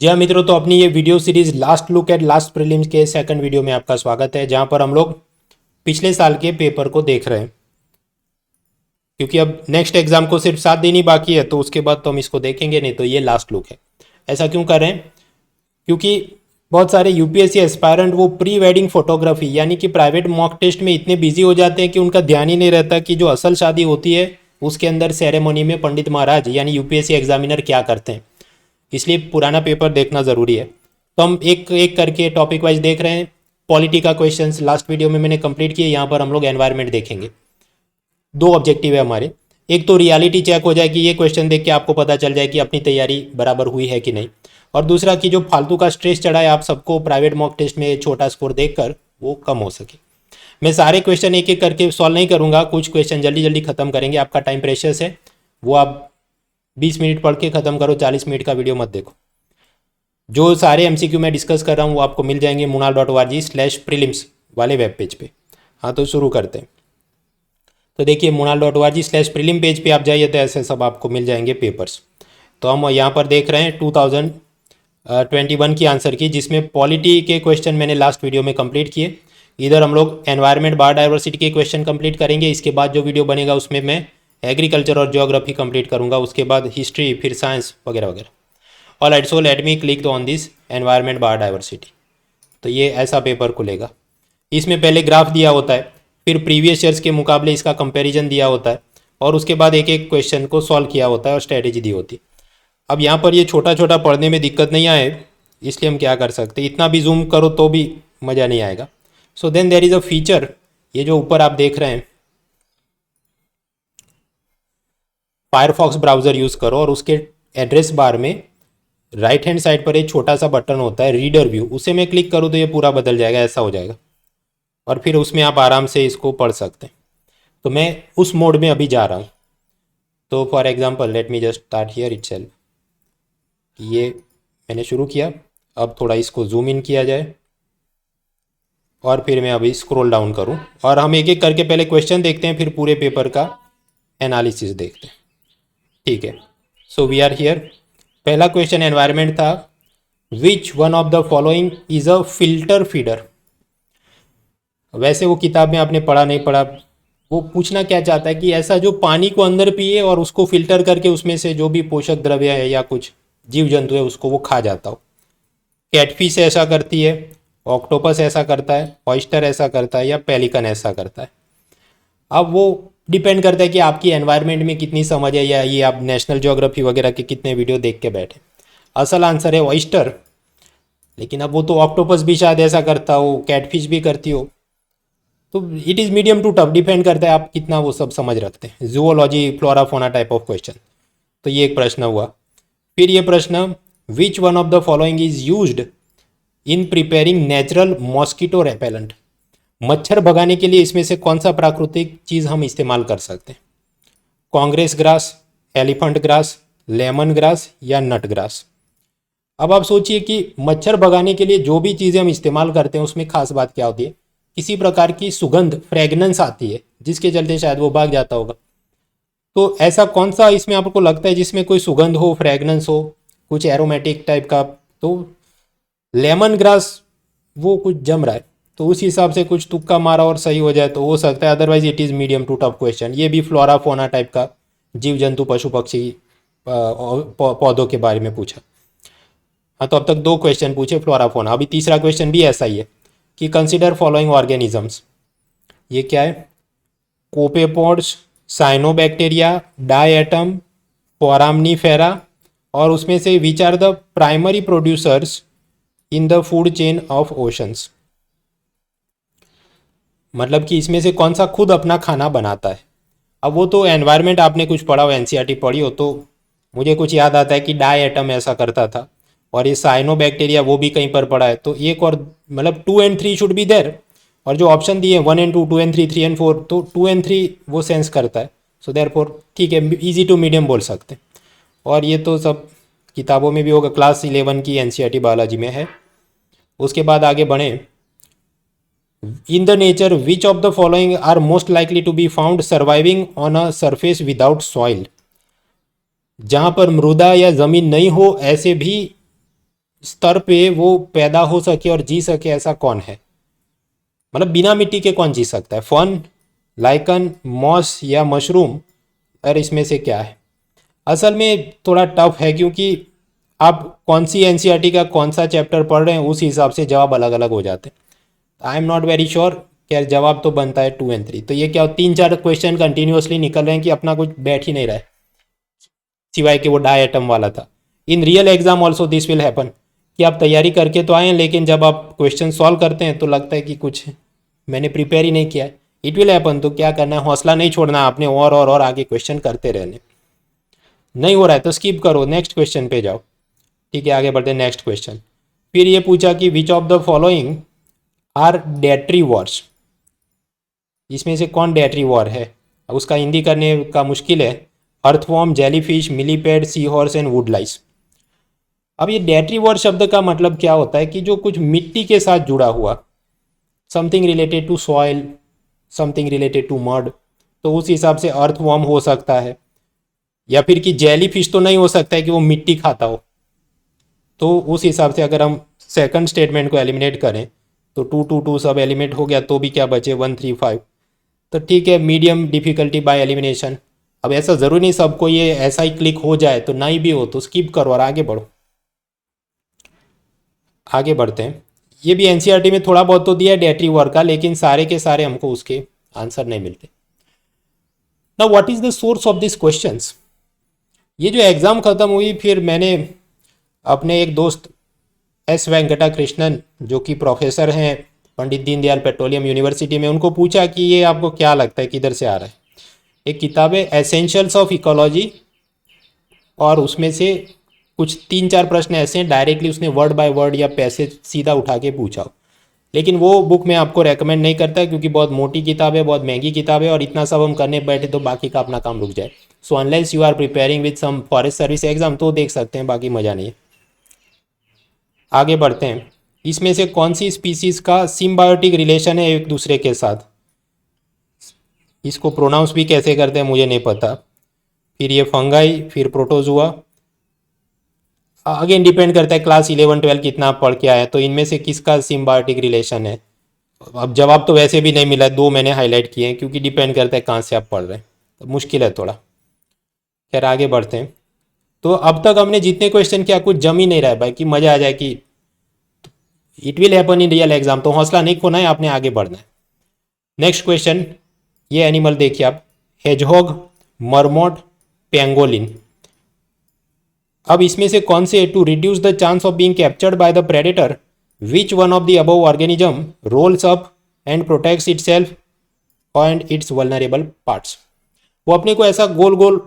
जी हाँ मित्रों, तो अपनी ये video series last look at last prelims के सेकंड वीडियो में आपका स्वागत है, जहां पर हम लोग पिछले साल के पेपर को देख रहे हैं। क्योंकि अब नेक्स्ट एग्जाम को सिर्फ 7 दिन ही बाकी है, तो उसके बाद तो हम इसको देखेंगे नहीं, तो ये लास्ट लुक है। ऐसा क्यों कर रहे हैं? क्योंकि बहुत सारे यूपीएससी एस्पायरेंट वो प्री वेडिंग फोटोग्राफी यानी कि प्राइवेट मॉक टेस्ट में इतने बिजी हो जाते हैं कि उनका ध्यान ही नहीं रहता कि जो असल शादी होती है उसके अंदर सेरेमनी में पंडित महाराज यानी यूपीएससी एग्जामिनर क्या करते हैं। इसलिए पुराना पेपर देखना ज़रूरी है। तो हम एक एक करके टॉपिक वाइज देख रहे हैं। पॉलिटी का क्वेश्चंस लास्ट वीडियो में मैंने कंप्लीट किए, यहाँ पर हम लोग एनवायरनमेंट देखेंगे। दो ऑब्जेक्टिव है हमारे। एक तो रियलिटी चेक हो जाए कि ये क्वेश्चन देख के आपको पता चल जाए कि अपनी तैयारी बराबर हुई है कि नहीं, और दूसरा कि जो फालतू का स्ट्रेस चढ़ा है आप सबको प्राइवेट मॉक टेस्ट में छोटा स्कोर देखकर, वो कम हो सके। मैं सारे क्वेश्चन एक एक करके सॉल्व नहीं करूँगा, कुछ क्वेश्चन जल्दी जल्दी खत्म करेंगे। आपका टाइम प्रेशर्स है, वो आप 20 मिनट पढ़ के ख़त्म करो, 40 मिनट का वीडियो मत देखो। जो सारे एमसीक्यू मैं डिस्कस कर रहा हूँ वो आपको मिल जाएंगे munal.org/prelims वाले वेब पेज पे। हाँ, तो शुरू करते हैं। तो देखिए munal.org/prelim पेज पे आप जाइए तो ऐसे सब आपको मिल जाएंगे पेपर्स। तो हम यहाँ पर देख रहे हैं 2021 की आंसर की, जिसमें पॉलिटी के क्वेश्चन मैंने लास्ट वीडियो में कंप्लीट किए। इधर हम लोग एनवायरनमेंट बायोडाइवर्सिटी के क्वेश्चन कंप्लीट करेंगे। इसके बाद जो वीडियो बनेगा उसमें मैं एग्रीकल्चर और ज्योग्राफी कंप्लीट करूँगा, उसके बाद हिस्ट्री, फिर साइंस वगैरह वगैरह। All right, so let me click on this environment biodiversity. तो ये ऐसा पेपर खुलेगा। इसमें पहले ग्राफ दिया होता है, फिर प्रीवियस ईयर्स के मुकाबले इसका कंपैरिजन दिया होता है, और उसके बाद एक एक क्वेश्चन को सॉल्व किया होता है और स्ट्रेटेजी दी होती है। अब यहाँ पर ये छोटा छोटा पढ़ने में दिक्कत नहीं आए, इसलिए हम क्या कर सकते हैं, इतना भी जूम करो तो भी मज़ा नहीं आएगा। So then there is a feature, ये जो ऊपर आप देख रहे हैं, फायरफॉक्स ब्राउज़र यूज़ करो और उसके एड्रेस बार में राइट हैंड साइड पर एक छोटा सा बटन होता है रीडर व्यू, उसे मैं क्लिक करूँ तो ये पूरा बदल जाएगा, ऐसा हो जाएगा, और फिर उसमें आप आराम से इसको पढ़ सकते हैं। तो मैं उस मोड में अभी जा रहा हूँ। तो for example let me just start here itself. ये मैंने शुरू किया, अब थोड़ा इसको जूम इन किया जाए और फिर मैं अभी स्क्रॉल डाउन करूँ, और हम एक एक करके पहले क्वेश्चन देखते हैं, फिर पूरे पेपर का एनालिसिस देखते हैं। ठीक है, सो वी आर हियर। पहला क्वेश्चन एनवायरनमेंट था, विच one of the following is a filter feeder. वैसे वो किताब में आपने पढ़ा नहीं पढ़ा, वो पूछना क्या चाहता है कि ऐसा जो पानी को अंदर पिए और उसको फिल्टर करके उसमें से जो भी पोषक द्रव्य है या कुछ जीव जंतु है उसको वो खा जाता हो। कैटफिश ऐसा करती है, ऑक्टोपस ऐसा करता है, ऑयस्टर ऐसा करता है, या पेलिकन ऐसा करता है। अब वो डिपेंड करता है कि आपकी एनवायरनमेंट में कितनी समझ है, या ये आप नेशनल ज्योग्राफी वगैरह के कितने वीडियो देख के बैठे। असल आंसर है ऑयस्टर, लेकिन अब वो तो ऑक्टोपस भी शायद ऐसा करता हो, कैटफिश भी करती हो। तो it is medium to tough, depend करता है आप कितना वो सब समझ रखते हैं, zoology, flora fauna type of question. तो ये एक प्रश्न हुआ। फिर ये प्रश्न, which one of the following is used in preparing natural mosquito repellent. मच्छर भगाने के लिए इसमें से कौन सा प्राकृतिक चीज़ हम इस्तेमाल कर सकते हैं? Congress grass, elephant grass, lemon grass, या नट ग्रास। अब आप सोचिए कि मच्छर भगाने के लिए जो भी चीज़ें हम इस्तेमाल करते हैं उसमें खास बात क्या होती है, किसी प्रकार की सुगंध, फ्रेगनेंस आती है, जिसके चलते शायद वो भाग जाता होगा। तो ऐसा कौन सा इसमें आपको लगता है जिसमें कोई सुगंध हो, फ्रेगनेंस हो, कुछ एरोमेटिक टाइप का? तो लेमन ग्रास वो कुछ जम रहा है, तो उस हिसाब से कुछ तुक्का मारा और सही हो जाए तो हो सकता है, otherwise it is medium to tough question. ये भी फ्लोरा फोना टाइप का, जीव जंतु, पशु पक्षी, पौधों के बारे में पूछा। हाँ, तो अब तक दो क्वेश्चन पूछे फ्लोरा फोना, अभी तीसरा क्वेश्चन भी ऐसा ही है कि कंसिडर फॉलोइंग ऑर्गेनिजम्स। ये क्या है? कोपेपोड्स, साइनोबैक्टीरिया, डायटम, फोरामनीफेरा, और उसमें से which are the primary producers in the food chain of oceans. मतलब कि इसमें से कौन सा खुद अपना खाना बनाता है। अब वो तो एनवायरनमेंट आपने कुछ पढ़ा हो, एनसीईआरटी पढ़ी हो, तो मुझे कुछ याद आता है कि डायटम ऐसा करता था, और ये साइनोबैक्टीरिया वो भी कहीं पर पढ़ा है। तो एक और, मतलब 2 and 3 शुड बी देयर, और जो ऑप्शन दिए 1 and 2, 2 and 3, 3 and 4, तो 2 and 3 वो सेंस करता है। सो देयरफॉर ठीक है, इजी टू मीडियम बोल सकते हैं। और ये तो सब किताबों में भी होगा, क्लास 11 की एनसीईआरटी बायोलॉजी में है। उसके बाद आगे बढ़ें। In the nature which of the following are most likely to be found surviving on a surface without soil. जहाँ पर मृदा या ज़मीन नहीं हो ऐसे भी स्तर पे वो पैदा हो सके और जी सके ऐसा कौन है? मतलब बिना मिट्टी के कौन जी सकता है? फन, लाइकन, मॉस या मशरूम? और इसमें से क्या है? असल में थोड़ा टफ है, क्योंकि आप कौन सी एनसीईआरटी का कौन सा चैप्टर पढ़ रहे हैं उस हिसाब से जवाब अलग अलग हो जाते हैं। I am not very sure. क्या जवाब तो बनता है 2 और 3। तो ये क्या 3-4 क्वेश्चन कंटिन्यूअसली निकल रहे हैं कि अपना कुछ बैठ ही नहीं रहा है, सिवाय कि वो डाई एटम वाला था। In real exam also this will happen कि आप तैयारी करके तो आए हैं, लेकिन जब आप क्वेश्चन सॉल्व करते हैं तो लगता है कि कुछ मैंने प्रिपेयर ही नहीं किया है। It will happen. तो क्या करना है, हौसला नहीं छोड़ना आपने, और आगे क्वेश्चन करते रहने। नहीं हो रहा है तो स्किप करो, नेक्स्ट क्वेश्चन पे जाओ। ठीक है, आगे बढ़ते हैं नेक्स्ट क्वेश्चन। फिर ये पूछा कि which of the following are detritivores? इसमें से कौन डेट्री वॉर है? अब उसका हिंदी करने का मुश्किल है। Earthworm, jellyfish, millipede, sea horse and woodlice. अब ये डेट्री वॉर शब्द का मतलब क्या होता है कि जो कुछ मिट्टी के साथ जुड़ा हुआ, something related to soil, something related to mud. तो उस हिसाब से अर्थवॉर्म हो सकता है, या फिर कि जेली फिश तो नहीं हो सकता है कि वो मिट्टी खाता हो। तो उस हिसाब से अगर हम सेकंड स्टेटमेंट को एलिमिनेट करें तो 2 2 2 सब एलिमिनेट हो गया, तो भी क्या बचे 1 3 5। तो ठीक है, मीडियम डिफिकल्टी बाय एलिमिनेशन। अब ऐसा ज़रूरी नहीं सबको ये ऐसा ही क्लिक हो जाए, तो नहीं भी हो तो स्किप करो और आगे बढ़ो। आगे बढ़ते हैं। ये भी एनसीईआरटी में थोड़ा बहुत तो दिया है डेट्री वर्क का, लेकिन सारे के सारे हमको उसके आंसर नहीं मिलते। Now what is the source of this questions? ये जो एग्ज़ाम ख़त्म हुई, फिर मैंने अपने एक दोस्त एस वेंकटा कृष्णन, जो कि प्रोफेसर हैं पंडित दीनदयाल पेट्रोलियम यूनिवर्सिटी में, उनको पूछा कि ये आपको क्या लगता है किधर से आ रहा है। एक किताब है एसेंशियल्स ऑफ इकोलॉजी, और उसमें से कुछ 3-4 प्रश्न ऐसे हैं डायरेक्टली उसने वर्ड बाय वर्ड या पैसेज सीधा उठा के पूछा हो। लेकिन वो बुक मैं आपको रेकमेंड नहीं करता, क्योंकि बहुत मोटी किताब है, बहुत महंगी किताब है, और इतना सब हम करने बैठे तो बाकी का अपना काम रुक जाए। So unless you are preparing with some forest service exam तो देख सकते हैं, बाकी मज़ा नहीं है। आगे बढ़ते हैं। इसमें से कौन सी स्पीसीज़ का सिम्बायोटिक रिलेशन है एक दूसरे के साथ? इसको प्रोनाउंस भी कैसे करते हैं मुझे नहीं पता। फिर ये फंगाई, फिर प्रोटोजुआ। अगेन डिपेंड करता है क्लास 11-12 कितना आप पढ़ के आए, तो इनमें से किसका सिम्बायोटिक रिलेशन है। अब जवाब तो वैसे भी नहीं मिला, 2 मैंने हाईलाइट किए हैं, क्योंकि डिपेंड करता है कहाँ से आप पढ़ रहे हैं, तो मुश्किल है थोड़ा। खैर आगे बढ़ते हैं। तो अब तक हमने जितने क्वेश्चन किया कुछ जम ही नहीं रहा है भाई, कि मज़ा आ जाए कि it will happen in real exam. तो हौसला नहीं खोना है, आपने आगे बढ़ना है। नेक्स्ट क्वेश्चन, ये एनिमल देखिए आप, हेजहॉग, मरमोट, पेंगोलिन। अब इसमें से कौन से, to reduce the chance of being captured by the predator, which one of the above organism rolls up and protects itself and its vulnerable parts? वो अपने को ऐसा गोल गोल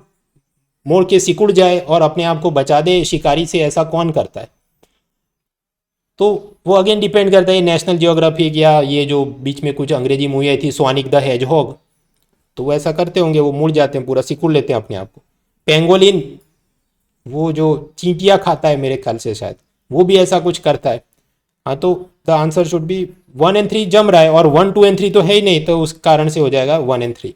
मोड़ के सिकुड़ जाए और अपने आप को बचा दे शिकारी से, ऐसा कौन करता है? तो वो अगेन डिपेंड करता है नेशनल जियोग्राफिक, या ये जो बीच में कुछ अंग्रेजी मूवी आई थी सोनिक द हेजहॉग, तो वो ऐसा करते होंगे, वो मुड़ जाते हैं, पूरा सिकुड़ लेते हैं अपने आप को। पेंगोलिन, वो जो चींटियाँ खाता है मेरे ख्याल से शायद, वो भी ऐसा कुछ करता है। हाँ, तो द आंसर शुड बी 1 और 3 जम रहा है, और 1 2 और 3 तो है ही नहीं, तो उस कारण से हो जाएगा 1 और 3।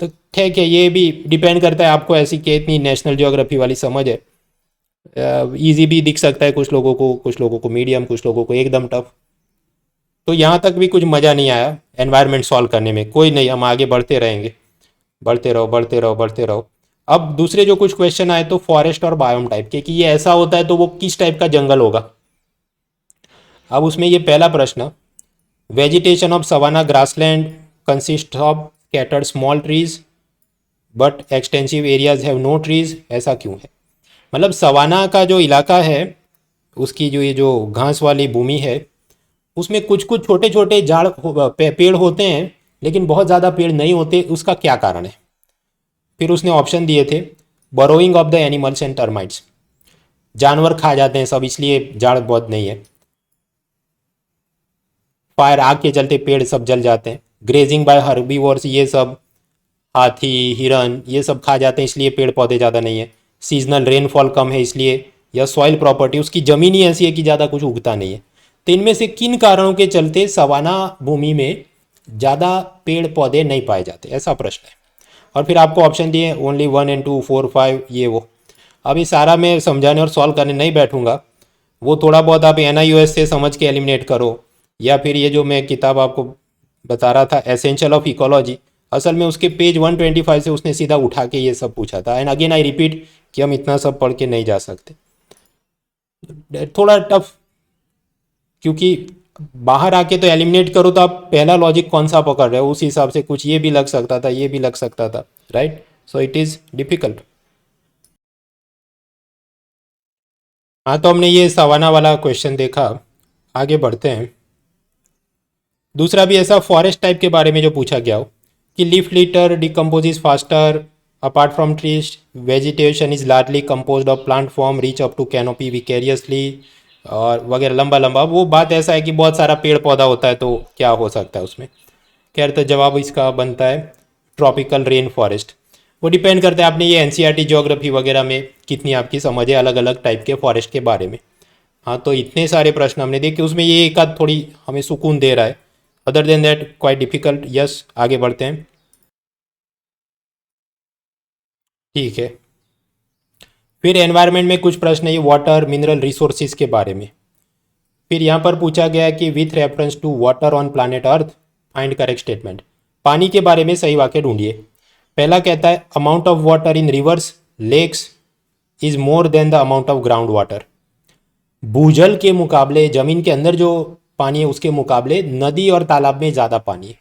तो ठीक है, ये भी डिपेंड करता है आपको ऐसी कितनी नेशनल ज्योग्राफी वाली समझ है। इजी भी दिख सकता है कुछ लोगों को मीडियम, कुछ लोगों को एकदम टफ। तो यहाँ तक भी कुछ मज़ा नहीं आया एनवायरनमेंट सॉल्व करने में, कोई नहीं, हम आगे बढ़ते रहेंगे। बढ़ते रहो बढ़ते रहो बढ़ते रहो। अब दूसरे जो कुछ क्वेश्चन आए तो फॉरेस्ट और बायोम टाइप के, कि ये ऐसा होता है तो वो किस टाइप का जंगल होगा। अब उसमें ये पहला प्रश्न, vegetation of savanna grassland consist of scattered small trees but extensive areas have no trees, ऐसा क्यों है? मतलब सवाना का जो इलाका है, उसकी जो ये जो घास वाली भूमि है, उसमें कुछ कुछ छोटे छोटे पेड़ होते हैं, लेकिन बहुत ज़्यादा पेड़ नहीं होते, उसका क्या कारण है? फिर उसने ऑप्शन दिए थे, burrowing of the animals and termites, जानवर खा जाते हैं सब इसलिए झाड़ बहुत नहीं है। फायर, आग के चलते पेड़ सब जल जाते हैं। ग्रेजिंग बाय हर्बीवोर्स, ये सब हाथी हिरन ये सब खा जाते हैं इसलिए पेड़ पौधे ज़्यादा नहीं है। सीजनल रेनफॉल कम है इसलिए, या सॉइल प्रॉपर्टी, उसकी ज़मीन ही ऐसी है कि ज़्यादा कुछ उगता नहीं है। तो इनमें से किन कारणों के चलते सवाना भूमि में ज़्यादा पेड़ पौधे नहीं पाए जाते, ऐसा प्रश्न है। और फिर आपको ऑप्शन दिए ओनली 1 और 2 4 5 ये वो। अब ये सारा मैं समझाने और सॉल्व करने नहीं बैठूंगा, वो थोड़ा बहुत आप NIOS से समझ के एलिमिनेट करो, या फिर ये जो मैं किताब आपको बता रहा था एसेंशियल ऑफ इकोलॉजी, असल में उसके पेज 125 से उसने सीधा उठा के ये सब पूछा था। एंड अगेन आई रिपीट कि हम इतना सब पढ़ के नहीं जा सकते, थोड़ा टफ, क्योंकि बाहर आके तो एलिमिनेट करो तो आप पहला लॉजिक कौन सा पकड़ रहे हो उस हिसाब से कुछ ये भी लग सकता था, ये भी लग सकता था, right. So it is difficult. हाँ, तो हमने ये सवाना वाला क्वेश्चन देखा, आगे बढ़ते हैं। दूसरा भी ऐसा फॉरेस्ट टाइप के बारे में जो पूछा गया हो कि leaf litter decompose faster apart from trees, vegetation is largely composed of plant form reach up to canopy vicariously, और वगैरह लंबा लंबा। वो बात ऐसा है कि बहुत सारा पेड़ पौधा होता है तो क्या हो सकता है उसमें। खैर, तो जवाब इसका बनता है ट्रॉपिकल रेन फॉरेस्ट। वो डिपेंड करता है आपने ये NCERT ज्योग्राफी वगैरह में कितनी आपकी समझ है अलग अलग टाइप के फॉरेस्ट के बारे में। हाँ, तो इतने सारे प्रश्न हमने देखे, उसमें ये एक आध थोड़ी हमें सुकून दे रहा है, other than that quite difficult. Yes, आगे बढ़ते हैं। ठीक है, फिर एनवायरनमेंट में कुछ प्रश्न है वाटर मिनरल रिसोर्सेज के बारे में। फिर यहाँ पर पूछा गया है कि with reference to water on planet Earth find correct statement. पानी के बारे में सही वाक्य ढूंढिए। पहला कहता है amount of water in rivers lakes is more than the amount of ground water. भूजल के मुकाबले, जमीन के अंदर जो पानी है उसके मुकाबले नदी और तालाब में ज़्यादा पानी है।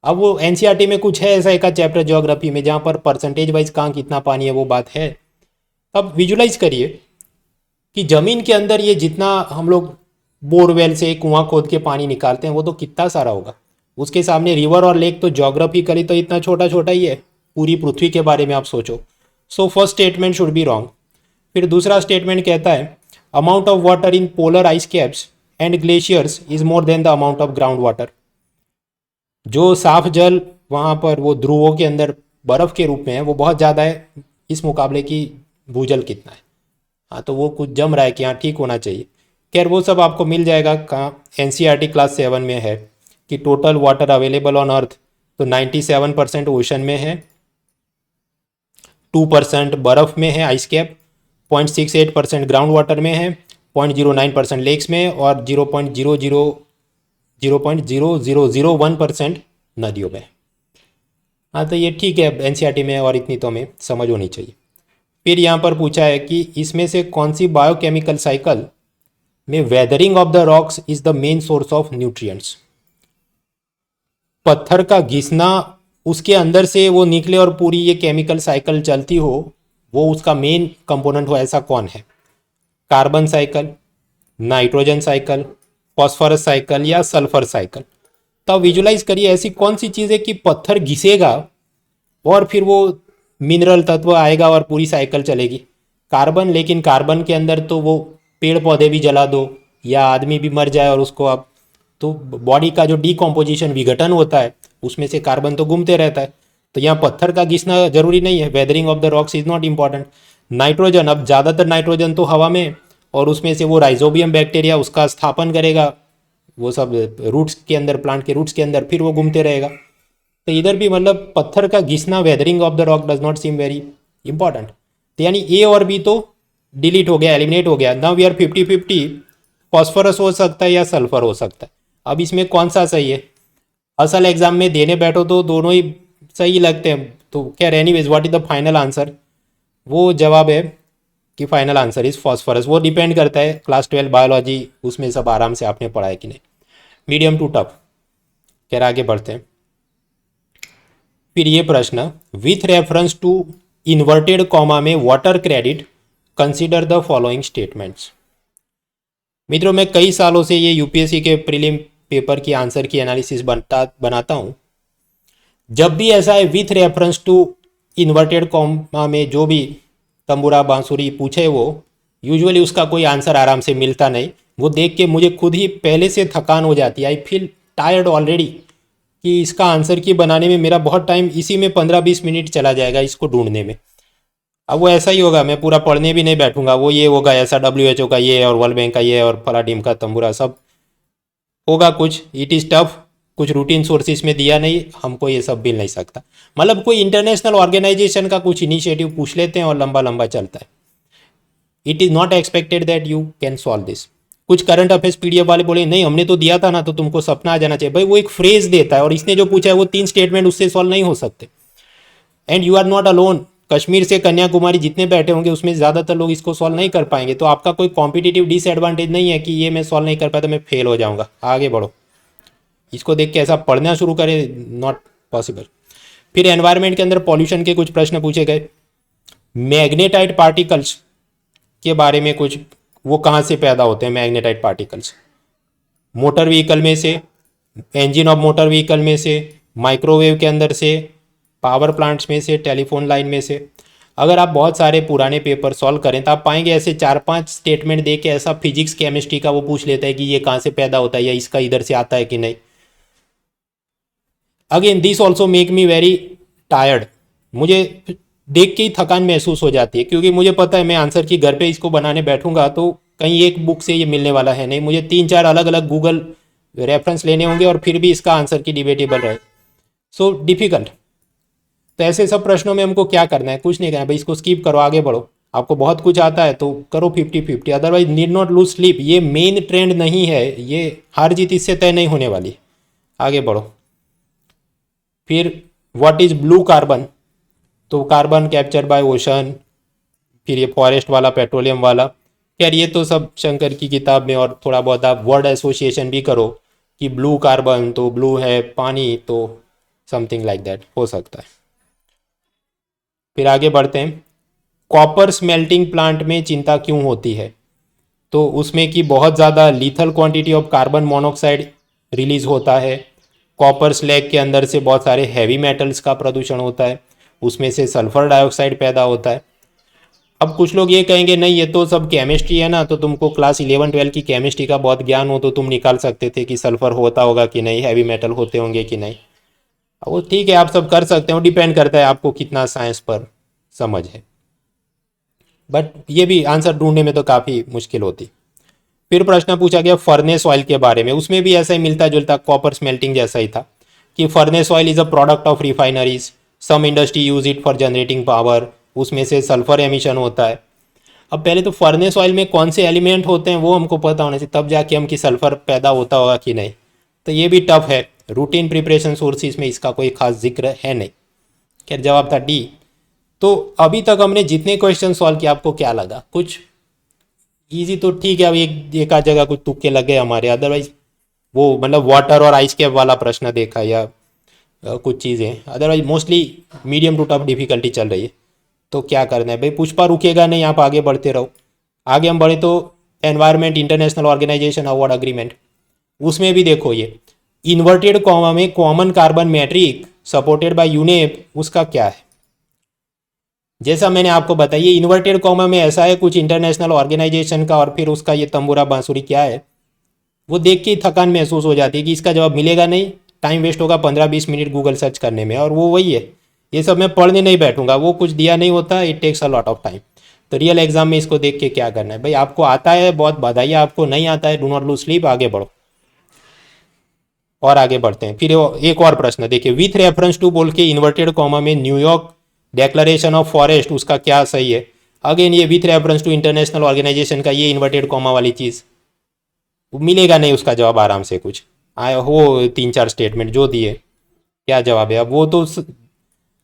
अब वो NCERT में कुछ है ऐसा एक चैप्टर ज्योग्राफी में जहाँ पर परसेंटेज वाइज कहाँ कितना पानी है वो बात है। अब विजुलाइज करिए कि ज़मीन के अंदर ये जितना हम लोग बोरवेल से कुआं खोद के पानी निकालते हैं वो तो कितना सारा होगा, उसके सामने रिवर और लेक तो ज्योग्राफिकली तो इतना छोटा छोटा ही है। पूरी पृथ्वी के बारे में आप सोचो। So first statement should be wrong. फिर दूसरा स्टेटमेंट कहता है amount of water in polar ice caps and glaciers is more than the amount of ground water. जो साफ जल वहाँ पर वो ध्रुवों के अंदर बर्फ़ के रूप में है वो बहुत ज़्यादा है इस मुकाबले की भूजल कितना है। हाँ, तो वो कुछ जम रहा है कि हाँ ठीक होना चाहिए। खैर, वो सब आपको मिल जाएगा कहाँ, NCERT क्लास 7 में है कि total water available on earth तो 97% ओशन में है, 2% बर्फ़ में है आइस कैप, 0.68% ग्राउंड वाटर में है, 0.09% लेक्स में, और 0.0001% नदियों में। हाँ, तो ये ठीक है NCERT में, और इतनी तो हमें समझ होनी चाहिए। फिर यहाँ पर पूछा है कि इसमें से कौन सी बायोकेमिकल साइकिल में weathering of the rocks is the main source of nutrients. पत्थर का घिसना, उसके अंदर से वो निकले और पूरी ये केमिकल साइकिल चलती हो, वो उसका मेन कंपोनेंट हो, ऐसा कौन है। Carbon cycle, nitrogen cycle, phosphorus cycle, या सल्फर साइकिल। तो विजुलाइज करिए ऐसी कौन सी चीज़ है कि पत्थर घिसेगा और फिर वो मिनरल तत्व आएगा और पूरी साइकिल चलेगी। कार्बन, लेकिन कार्बन के अंदर तो वो पेड़ पौधे भी जला दो या आदमी भी मर जाए और उसको आप, तो बॉडी का जो डिकम्पोजिशन विघटन होता है उसमें से कार्बन तो घूमते रहता है। तो यहाँ पत्थर का घिसना जरूरी नहीं है, weathering of the rocks is not important. Nitrogen, अब ज़्यादातर नाइट्रोजन तो हवा में, और उसमें से वो राइजोबियम बैक्टीरिया उसका स्थापन करेगा वो सब रूट्स के अंदर, प्लांट के रूट्स के अंदर, फिर वो घूमते रहेगा। तो इधर भी मतलब पत्थर का घिसना, weathering of the rock does not seem very important. तो यानी ए और बी तो डिलीट हो गया, एलिमिनेट हो गया। नाउ वी आर 50-50, फॉस्फोरस हो सकता है या सल्फर हो सकता है। अब इसमें कौन सा सही है, असल एग्जाम में देने बैठो तो दोनों ही सही लगते हैं। तो खैर anyways, what is the final answer, वो जवाब है कि फाइनल आंसर इज फॉस्फोरस। वो डिपेंड करता है क्लास 12 बायोलॉजी उसमें सब आराम से आपने पढ़ा है कि नहीं, मीडियम टू टफ। खैर, आगे बढ़ते हैं। फिर ये प्रश्न, with reference to inverted comma में water credit consider the following statements. मित्रों, मैं कई सालों से ये UPSC के प्रीलिम पेपर की आंसर की एनालिसिस बनाता हूँ। जब भी ऐसा है with reference to inverted comma में जो भी तंबूरा बांसुरी पूछे वो यूजुअली उसका कोई आंसर आराम से मिलता नहीं। वो देख के मुझे खुद ही पहले से थकान हो जाती है, आई फील टायर्ड ऑलरेडी कि इसका आंसर की बनाने में मेरा बहुत टाइम इसी में 15-20 मिनट चला जाएगा इसको ढूंढने में। अब वो ऐसा ही होगा, मैं पूरा पढ़ने भी नहीं बैठूंगा, वो ये होगा ऐसा WHO का ये और वर्ल्ड बैंक का ये और फला टीम का तंबूरा सब होगा कुछ। इट इज़ टफ, कुछ रूटीन सोर्सेज में दिया नहीं, हमको ये सब मिल नहीं सकता। मतलब कोई इंटरनेशनल ऑर्गेनाइजेशन का कुछ इनिशिएटिव पूछ लेते हैं और लंबा लंबा चलता है। It is not expected that you can solve this. कुछ करंट अफेयर्स पीडीएफ वाले बोले नहीं हमने तो दिया था ना तो तुमको सपना आ जाना चाहिए। भाई वो एक फ्रेज देता है और इसने जो पूछा है वो 3 स्टेटमेंट उससे सॉल्व नहीं हो सकते। And you are not alone. Kashmir से कन्याकुमारी जितने बैठे होंगे उसमें ज़्यादातर लोग इसको सॉल्व नहीं कर पाएंगे। तो आपका कोई कॉम्पिटिटिव डिसएडवांटेज नहीं है कि ये मैं सॉल्व नहीं कर पाया तो मैं फेल हो जाऊंगा। आगे बढ़ो। इसको देख के ऐसा पढ़ना शुरू करें, नॉट पॉसिबल। फिर एनवायरनमेंट के अंदर पॉल्यूशन के कुछ प्रश्न पूछे गए। मैग्नेटाइट पार्टिकल्स के बारे में कुछ, वो कहाँ से पैदा होते हैं मैग्नेटाइट पार्टिकल्स? मोटर व्हीकल में से, इंजन ऑफ मोटर व्हीकल में से, माइक्रोवेव के अंदर से, पावर प्लांट्स में से, टेलीफोन लाइन में से। अगर आप बहुत सारे पुराने पेपर सॉल्व करें तो आप पाएंगे ऐसे 4-5 स्टेटमेंट दे के ऐसा फिजिक्स केमिस्ट्री का वो पूछ लेता है कि ये कहाँ से पैदा होता है या इसका इधर से आता है कि नहीं। Again this also make me very tired. मुझे देख के ही थकान महसूस हो जाती है क्योंकि मुझे पता है मैं आंसर की घर पे इसको बनाने बैठूंगा तो कहीं एक बुक से ये मिलने वाला है नहीं। मुझे 3-4 अलग अलग गूगल रेफरेंस लेने होंगे और फिर भी इसका आंसर की डिबेटेबल रहे। So difficult. तो ऐसे सब प्रश्नों में हमको क्या करना है? कुछ नहीं करना भाई, इसको स्किप करो, आगे बढ़ो। आपको बहुत कुछ आता है तो करो 50-50, otherwise need not lose sleep. ये मेन ट्रेंड नहीं है, ये हार जीत इससे तय नहीं होने वाली। आगे बढ़ो। फिर व्हाट इज ब्लू कार्बन? तो कार्बन कैप्चर बाय ओशन। फिर ये फॉरेस्ट वाला, पेट्रोलियम वाला। यार ये तो सब शंकर की किताब में, और थोड़ा बहुत आप वर्ड एसोसिएशन भी करो कि ब्लू कार्बन तो ब्लू है पानी, तो समथिंग लाइक दैट हो सकता है। फिर आगे बढ़ते हैं। कॉपर स्मेल्टिंग प्लांट में चिंता क्यों होती है? तो उसमें कि बहुत ज़्यादा lethal quantity of carbon monoxide release होता है। कॉपर स्लैग के अंदर से बहुत सारे हैवी मेटल्स का प्रदूषण होता है, उसमें से सल्फर डाइऑक्साइड पैदा होता है। अब कुछ लोग ये कहेंगे नहीं ये तो सब केमिस्ट्री है ना, तो तुमको क्लास 11-12 की केमिस्ट्री का बहुत ज्ञान हो तो तुम निकाल सकते थे कि सल्फर होता होगा कि नहीं, हैवी मेटल होते होंगे कि नहीं। वो ठीक है, आप सब कर सकते हो, डिपेंड करता है आपको कितना साइंस पर समझ है। बट ये भी आंसर ढूंढने में तो काफ़ी मुश्किल होती। फिर प्रश्न पूछा गया फर्नेस ऑयल के बारे में। उसमें भी ऐसा ही मिलता जुलता कॉपर स्मेल्टिंग जैसा ही था कि furnace oil is a product of refineries, some industry use it for generating power. उसमें से सल्फर एमिशन होता है। अब पहले तो फर्नेस ऑयल में कौन से एलिमेंट होते हैं वो हमको पता होना चाहिए, तब जाके हम कि सल्फर पैदा होता होगा कि नहीं। तो ये भी टफ है। रूटीन प्रिपरेशन सोर्सेज में इसका कोई खास जिक्र है नहीं। खैर जवाब था डी। तो अभी तक हमने जितने क्वेश्चन सॉल्व किए आपको क्या लगा? कुछ इजी तो ठीक है, अब एक आध जगह कुछ तुक्के लगे हमारे, अदरवाइज वो मतलब वाटर और आइस कैप वाला प्रश्न देखा या कुछ चीज़ें, otherwise mostly medium to tough difficulty चल रही है। तो क्या करना है भाई, पुष्पा रुकेगा नहीं, आप आगे बढ़ते रहो। आगे हम बढ़े तो environment international organisation award agreement, उसमें भी देखो ये इन्वर्टेड कॉमा में common carbon metric supported by UNEP, उसका क्या है? जैसा मैंने आपको बताया ये इन्वर्टेड कॉमा में ऐसा है कुछ इंटरनेशनल ऑर्गेनाइजेशन का, और फिर उसका ये तंबूरा बांसुरी क्या है, वो देख के ही थकान महसूस हो जाती है कि इसका जवाब मिलेगा नहीं, टाइम वेस्ट होगा 15-20 मिनट गूगल सर्च करने में, और वो वही है। ये सब मैं पढ़ने नहीं बैठूंगा, वो कुछ दिया नहीं होता, it takes a lot of time. तो रियल एग्जाम में इसको देख के क्या करना है भाई, आपको आता है बहुत बधाई, आपको नहीं आता है डू नॉट लूज स्लीप, आगे बढ़ो। और आगे बढ़ते हैं। फिर एक और प्रश्न देखिए, विथ रेफरेंस टू बोल के इन्वर्टेड कॉमा में न्यूयॉर्क डेक्लेरेशन ऑफ फॉरेस्ट, उसका क्या सही है? अगेन ये with reference to international organisation का ये इन्वर्टेड कॉमा वाली चीज़ मिलेगा नहीं उसका जवाब आराम से। कुछ आए हो 3-4 स्टेटमेंट जो दिए, क्या जवाब है? अब वो तो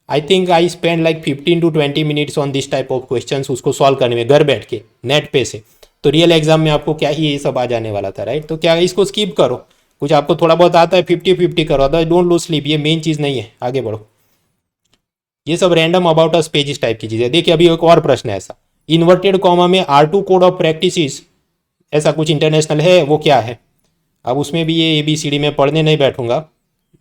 I think I spend like 15-20 minutes on this type of question, उसको सॉल्व करने में घर बैठ के नेट पे से। तो रियल एग्जाम में आपको क्या ही ये सब आ जाने वाला था, राइट? तो क्या इसको स्किप करो, कुछ आपको थोड़ा बहुत आता है 50-50 करो, अदरवाइज डोंट लूज स्लीप, ये मेन चीज़ नहीं है। आगे बढ़ो। ये सब random about us pages type की चीज़ है। देखिए अभी एक और प्रश्न है ऐसा, इन्वर्टेड कॉमा में R2 कोड ऑफ प्रैक्टिस ऐसा कुछ इंटरनेशनल है, वो क्या है? अब उसमें भी ये ABCD में पढ़ने नहीं बैठूंगा,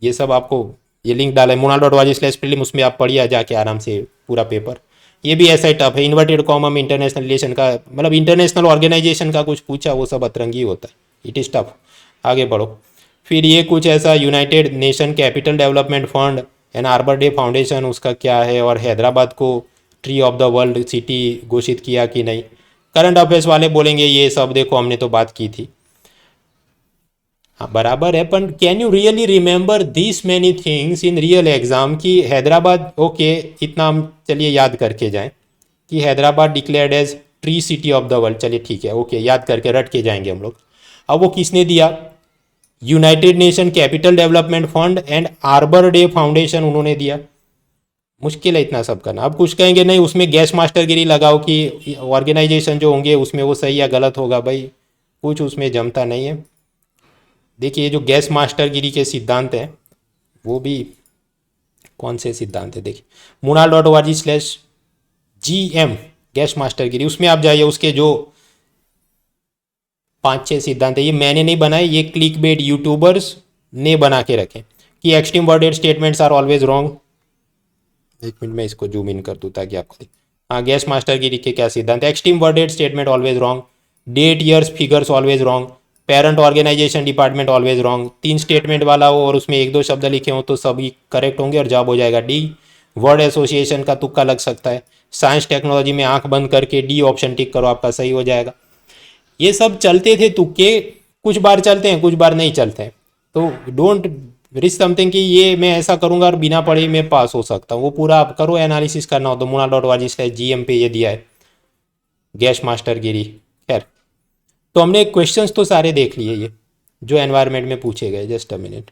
ये सब आपको ये लिंक डाला है monal.org/prelim, उसमें आप पढ़िए जाके आराम से पूरा पेपर। ये भी ऐसा ही टफ है, इन्वर्टेड कॉमा में इंटरनेशनल रिलेशन का मतलब इंटरनेशनल ऑर्गेनाइजेशन का कुछ पूछा, वो सब अतरंगी होता है, इट इज़ टफ। आगे बढ़ो। फिर ये कुछ ऐसा United nation capital development fund and arbor day foundation, उसका क्या है? और हैदराबाद को tree of the world city घोषित किया कि नहीं? करंट अफेयर्स वाले बोलेंगे ये सब देखो हमने तो बात की थी। हाँ बराबर है, पर can you really remember this many things in real exam? कि हैदराबाद, ओके इतना हम चलिए याद करके जाएं कि Hyderabad declared as tree city of the world, चलिए ठीक है, ओके, याद करके रट के जाएंगे हम लोग। अब वो किसने दिया? United nation capital development fund and arbor day foundation, उन्होंने दिया। मुश्किल है इतना सब करना। अब कुछ कहेंगे नहीं उसमें गैस मास्टरगिरी लगाओ कि ऑर्गेनाइजेशन जो होंगे उसमें वो सही या गलत होगा, भाई कुछ उसमें जमता नहीं है। देखिए जो गैस मास्टरगिरी के सिद्धांत हैं वो भी कौन से सिद्धांत है, देखिए munal.org/GM गैस मास्टरगिरी, उसमें आप जाइए, उसके जो 5-6 सिद्धांत है, ये मैंने नहीं बनाए, ये क्लिक बेट यूट्यूबर्स ने बना के रखे कि extreme worded statements are always wrong. एक मिनट में इसको जूम इन कर दूँ ताकि आपको दिखे। हाँ, गैस मास्टरगिरी के क्या सिद्धांत है? Extreme worded statement always wrong, date years figures always wrong, parent organisation department always wrong. 3 statement वाला हो और उसमें 1-2 शब्द लिखे हो तो सभी करेक्ट होंगे और जवाब हो जाएगा डी। वर्ड एसोसिएशन का तुक्का लग सकता है। साइंस टेक्नोलॉजी में आंख बंद करके डी ऑप्शन टिक करो, आपका सही हो जाएगा। ये सब चलते थे तुक्के, कुछ बार चलते हैं कुछ बार नहीं चलते हैं, तो डोंट रिस्क समथिंग कि ये मैं ऐसा करूंगा और बिना पढ़े मैं पास हो सकता हूँ। वो पूरा आप करो, एनालिसिस करना हो तो munal.org/GM पे ये दिया है गैस मास्टरगिरी। खैर, तो हमने क्वेश्चंस तो सारे देख लिए ये जो एनवायरनमेंट में पूछे गए। जस्ट अ मिनट,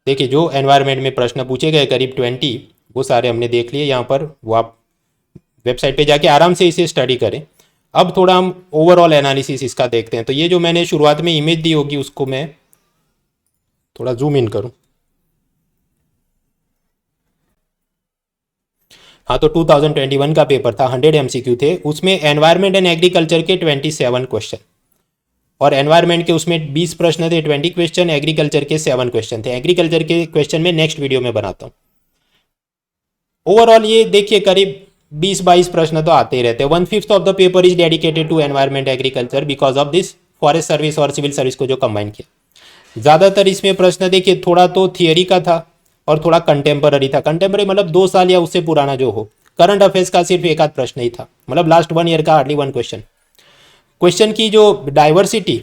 देखिए जो एनवायरनमेंट में प्रश्न पूछे गए करीब 20, वो सारे हमने देख लिए यहाँ पर। वो आप वेबसाइट पे जाके आराम से इसे स्टडी करें। अब थोड़ा हम ओवरऑल एनालिसिस इसका देखते हैं। तो ये जो मैंने शुरुआत में इमेज दी होगी उसको मैं थोड़ा जूम इन करूं। हाँ, तो 2021 का पेपर था, 100 MCQ थे, उसमें एनवायरनमेंट एंड एग्रीकल्चर के 27 क्वेश्चन, और एनवायरनमेंट के उसमें 20 प्रश्न थे, 20 क्वेश्चन, एग्रीकल्चर के 7 क्वेश्चन थे। एग्रीकल्चर के क्वेश्चन में नेक्स्ट वीडियो में बनाता हूँ। ओवरऑल ये देखिए करीब 20-22 प्रश्न तो आते ही रहते हैं। 1/5 of the paper is dedicated to environment agriculture because of this forest service और सिविल सर्विस को जो कंबाइन किया। ज़्यादातर इसमें प्रश्न देखिए थोड़ा तो थियरी का था और थोड़ा कंटेम्पररी था। कंटेम्पररी मतलब 2 साल या उससे पुराना जो हो। करंट अफेयर्स का सिर्फ एक आध प्रश्न ही था, मतलब लास्ट 1 ईयर का हार्डली 1 क्वेश्चन। क्वेश्चन की जो डाइवर्सिटी,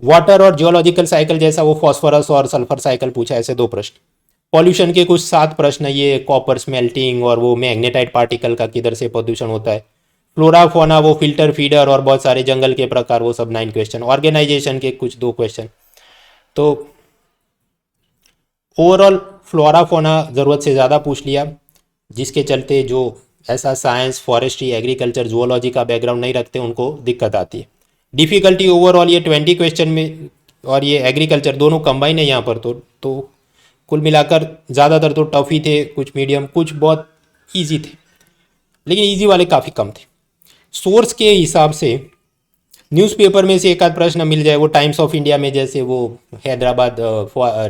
वाटर और जियोलॉजिकल साइकिल जैसा वो फॉस्फोरस और सल्फर साइकिल पूछा, ऐसे 2 प्रश्न। पॉल्यूशन के कुछ 7 प्रश्न, ये कॉपर स्मेल्टिंग और वो मैग्नेटाइट पार्टिकल का किधर से प्रदूषण होता है। फ्लोरा फोना, वो फिल्टर फीडर और बहुत सारे जंगल के प्रकार, वो सब 9 क्वेश्चन। ऑर्गेनाइजेशन के कुछ 2 क्वेश्चन। तो ओवरऑल फ्लोरा फोना ज़रूरत से ज़्यादा पूछ लिया, जिसके चलते जो ऐसा साइंस, फॉरेस्ट्री, एग्रीकल्चर, जूलॉजी का बैकग्राउंड नहीं रखते उनको दिक्कत आती है। डिफ़िकल्टी ओवरऑल ये 20 क्वेश्चन में और ये एग्रीकल्चर दोनों कंबाइन है यहाँ पर। तो कुल मिलाकर ज़्यादातर तो टफ ही थे, कुछ मीडियम, कुछ बहुत इजी थे, लेकिन इजी वाले काफ़ी कम थे। सोर्स के हिसाब से न्यूज़पेपर में से एक आध प्रश्न मिल जाए, वो टाइम्स ऑफ इंडिया में, जैसे वो Hyderabad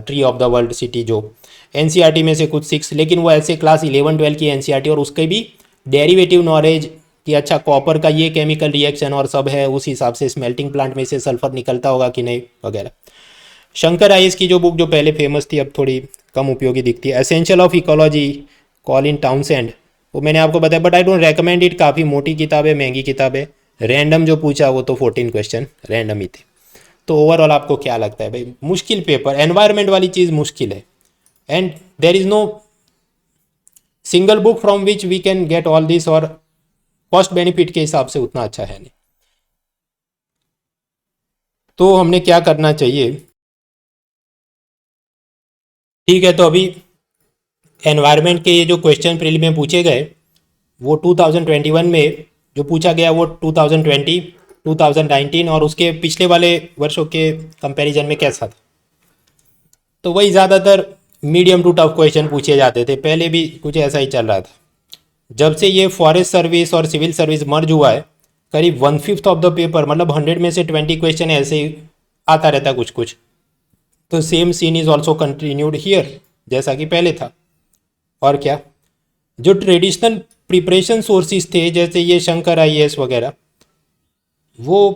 tree of the world city, जो एनसीईआरटी में से कुछ 6, लेकिन वो ऐसे क्लास 11-12 की एनसीईआरटी और उसके भी डेरिवेटिव नॉलेज कि अच्छा कॉपर का ये केमिकल रिएक्शन और सब है, उस हिसाब से स्मेल्टिंग प्लांट में से सल्फर निकलता होगा कि नहीं वगैरह। शंकर आईएस की जो बुक जो पहले फेमस थी अब थोड़ी कम उपयोगी दिखती है, essential of ecology, Colin Townsend, वो मैंने आपको बताया, but I don't recommend it. काफ़ी मोटी किताब है, महंगी किताब है। रैंडम जो पूछा वो तो 14 क्वेश्चन रैंडम ही थे। तो ओवरऑल आपको क्या लगता है भाई? मुश्किल पेपर, एनवायरनमेंट वाली चीज़ मुश्किल है, and there is no single book from which we can get all this, और कॉस्ट बेनिफिट के हिसाब से उतना अच्छा है नहीं। तो हमने क्या करना चाहिए? ठीक है, तो अभी एनवायरनमेंट के ये जो क्वेश्चन प्रीलिम में पूछे गए वो 2021 में जो पूछा गया वो 2020, 2019 और उसके पिछले वाले वर्षों के कंपैरिजन में कैसा था? तो वही ज़्यादातर मीडियम टू टफ क्वेश्चन पूछे जाते थे, पहले भी कुछ ऐसा ही चल रहा था। जब से ये फॉरेस्ट सर्विस और सिविल सर्विस मर्ज हुआ है, करीब 1/5 ऑफ द पेपर, मतलब 100 में से 20 क्वेश्चन ऐसे ही आता रहता कुछ कुछ। तो same scene is also continued here, जैसा कि पहले था। और क्या, जो ट्रेडिशनल प्रिपरेशन सोर्सेज थे जैसे ये शंकर आईएएस वगैरह, वो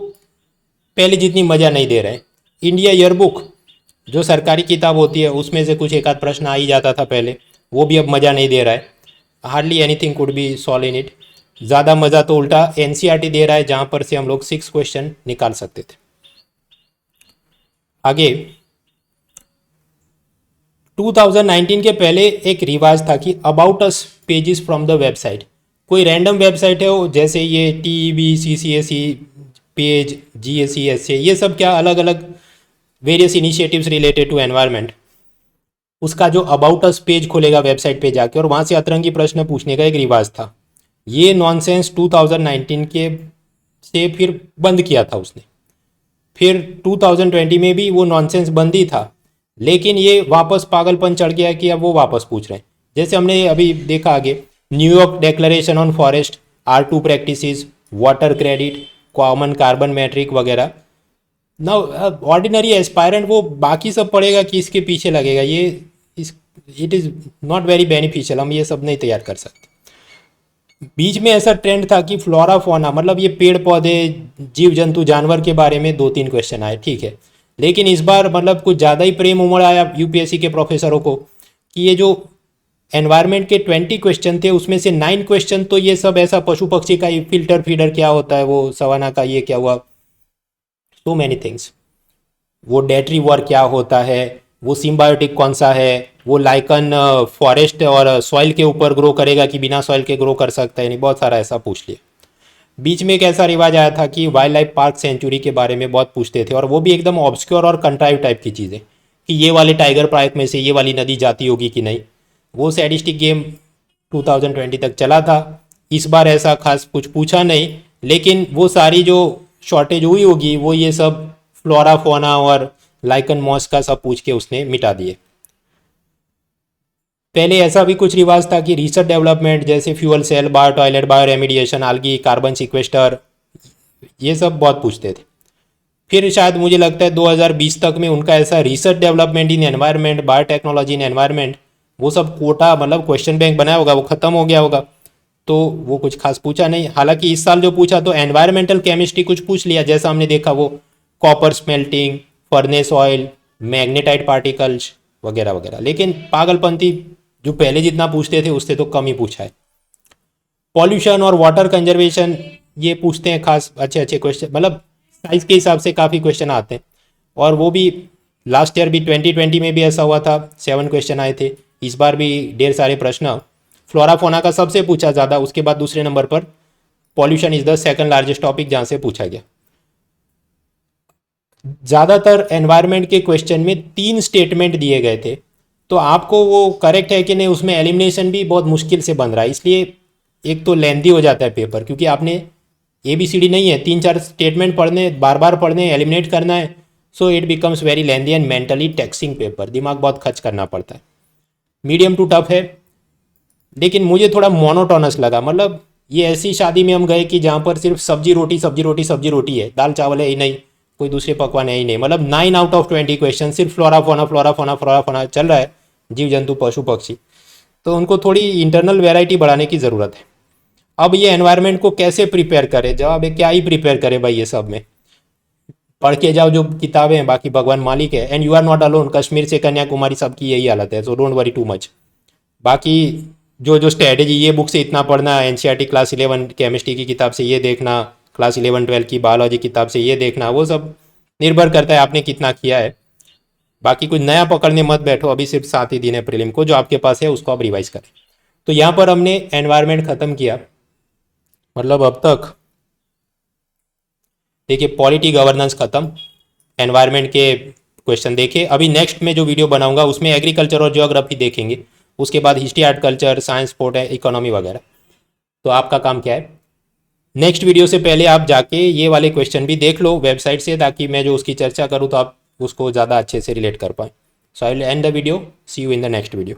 पहले जितनी मज़ा नहीं दे रहे। इंडिया ईयरबुक जो सरकारी किताब होती है उसमें से कुछ एक आध प्रश्न आ ही जाता था पहले, वो भी अब मज़ा नहीं दे रहा है। Hardly anything could be solve in it. ज़्यादा मज़ा तो उल्टा एनसीईआरटी दे रहा है, जहाँ पर से हम लोग 6 क्वेश्चन निकाल सकते थे। आगे 2019 के पहले एक रिवाज था कि about us pages from the website, कोई रैंडम वेबसाइट है वो, जैसे ये TEB CCSE पेज, GSE ये सब क्या अलग अलग various initiatives related to environment, उसका जो अबाउट अस पेज खुलेगा वेबसाइट पे जाके और वहाँ से अतरंगी प्रश्न पूछने का एक रिवाज था। ये नॉनसेंस 2019 के से फिर बंद किया था उसने। फिर 2020 में भी वो नॉनसेंस बंद ही था, लेकिन ये वापस पागलपन चढ़ गया कि अब वो वापस पूछ रहे हैं। जैसे हमने अभी देखा आगे, New York declaration on forest, R2 practices, water credit, common carbon matric वगैरह। ना ऑर्डिनरी एस्पायरेंट वो बाकी सब पढ़ेगा कि इसके पीछे लगेगा, ये it is not very beneficial, हम ये सब नहीं तैयार कर सकते। बीच में ऐसा ट्रेंड था कि फ्लोरा फोना, मतलब ये पेड़ पौधे, जीव जंतु, जानवर के बारे में 2-3 क्वेश्चन आए, ठीक है। लेकिन इस बार मतलब कुछ ज़्यादा ही प्रेम उमड़ आया UPSC के प्रोफेसरों को कि ये जो एनवायरनमेंट के 20 क्वेश्चन थे उसमें से 9 क्वेश्चन तो ये सब ऐसा पशु पक्षी का, फिल्टर फीडर क्या होता है, वो सवाना का ये क्या हुआ, सो मैनी थिंग्स, वो डेट्री वॉर क्या होता है, वो सिम्बायोटिक कौन सा है, वो लाइकन फॉरेस्ट और सॉइल के ऊपर ग्रो करेगा कि बिना सॉइल के ग्रो कर सकता है, नहीं, बहुत सारा ऐसा पूछ लिया। बीच में एक ऐसा रिवाज आया था कि वाइल्ड लाइफ पार्क सेंचुरी के बारे में बहुत पूछते थे, और वो भी एकदम ऑब्सक्योर और कंट्राइव टाइप की चीज़ें कि ये वाले टाइगर पार्क में से ये वाली नदी जाती होगी कि नहीं। वो सैडिस्टिक गेम 2020 तक चला था। इस बार ऐसा खास कुछ पूछा नहीं, लेकिन वो सारी जो शॉर्टेज हुई होगी वो ये सब फ्लोरा फोना और लाइकन मॉस का सब पूछ के उसने मिटा दिए। पहले ऐसा भी कुछ रिवाज था कि रिसर्च डेवलपमेंट, जैसे fuel cell, bio toilet, bioremediation, algae, carbon sequester, ये सब बहुत पूछते थे। फिर शायद मुझे लगता है 2020 तक में उनका ऐसा research development in environment, biotechnology in environment, वो सब कोटा मतलब क्वेश्चन बैंक बनाया होगा, वो खत्म हो गया होगा, तो वो कुछ खास पूछा नहीं। हालांकि इस साल जो पूछा तो एनवायरमेंटल केमिस्ट्री कुछ पूछ लिया, जैसा हमने देखा वो copper smelting, furnace oil, magnetite particles वगैरह वगैरह। लेकिन पागलपंथी जो पहले जितना पूछते थे उससे तो कम ही पूछा है। पॉल्यूशन और वाटर कंजर्वेशन ये पूछते हैं खास अच्छे अच्छे क्वेश्चन, मतलब साइज के हिसाब से काफ़ी क्वेश्चन आते हैं। और वो भी लास्ट ईयर भी 2020 में भी ऐसा हुआ था, 7 क्वेश्चन आए थे। इस बार भी ढेर सारे प्रश्न। फ्लोरा फोना का सबसे पूछा ज़्यादा, उसके बाद दूसरे नंबर पर pollution is the second largest topic जहाँ से पूछा गया। ज़्यादातर एनवायरनमेंट के क्वेश्चन में 3 स्टेटमेंट दिए गए थे, तो आपको वो करेक्ट है कि नहीं उसमें एलिमिनेशन भी बहुत मुश्किल से बन रहा है। इसलिए एक तो लेंदी हो जाता है पेपर, क्योंकि आपने ABCD नहीं है, 3-4 स्टेटमेंट पढ़ने, बार बार पढ़ने, एलिमिनेट करना है। So it becomes very lengthy and mentally taxing paper, दिमाग बहुत खर्च करना पड़ता है। मीडियम टू टफ है, लेकिन मुझे थोड़ा मोनोटोनस लगा। मतलब ये ऐसी शादी में हम गए कि जहाँ पर सिर्फ सब्जी रोटी सब्जी रोटी सब्जी रोटी है, दाल चावल है ही नहीं, कोई दूसरे पकवान है ही नहीं। मतलब 9 आउट ऑफ 20 क्वेश्चन सिर्फ फ्लोरा फोना चल रहा है, जीव जंतु पशु पक्षी। तो उनको थोड़ी इंटरनल वैरायटी बढ़ाने की ज़रूरत है। अब ये एनवायरनमेंट को कैसे प्रिपेयर करे, जवाब है क्या ही प्रिपेयर करे भाई, ये सब में पढ़ के जाओ जो किताबें हैं, बाकी भगवान मालिक है। And you are not alone, Kashmir से कन्याकुमारी सबकी यही हालत है, so don't worry too much. बाकी जो जो स्ट्रेटेजी, ये बुक से इतना पढ़ना, NCERT क्लास 11 केमिस्ट्री की किताब से ये देखना, क्लास 11-12 की बायोलॉजी किताब से ये देखना, वो सब निर्भर करता है आपने कितना किया है। बाकी कुछ नया पकड़ने मत बैठो, अभी सिर्फ 7 ही दिन है प्रीलिम को, जो आपके पास है उसको आप रिवाइज करें। तो यहाँ पर हमने एनवायरनमेंट ख़त्म किया, मतलब अब तक देखिए पॉलिटी गवर्नेंस खत्म, एनवायरनमेंट के क्वेश्चन देखे। अभी नेक्स्ट में जो वीडियो बनाऊंगा उसमें एग्रीकल्चर और ज्योग्राफी देखेंगे, उसके बाद history, art, culture, science, sport, economy वगैरह। तो आपका काम क्या है, नेक्स्ट वीडियो से पहले आप जाके ये वाले क्वेश्चन भी देख लो वेबसाइट से, ताकि मैं जो उसकी चर्चा करूँ तो आप उसको ज़्यादा अच्छे से रिलेट कर पाएँ। So I will end the video, see you in the next video.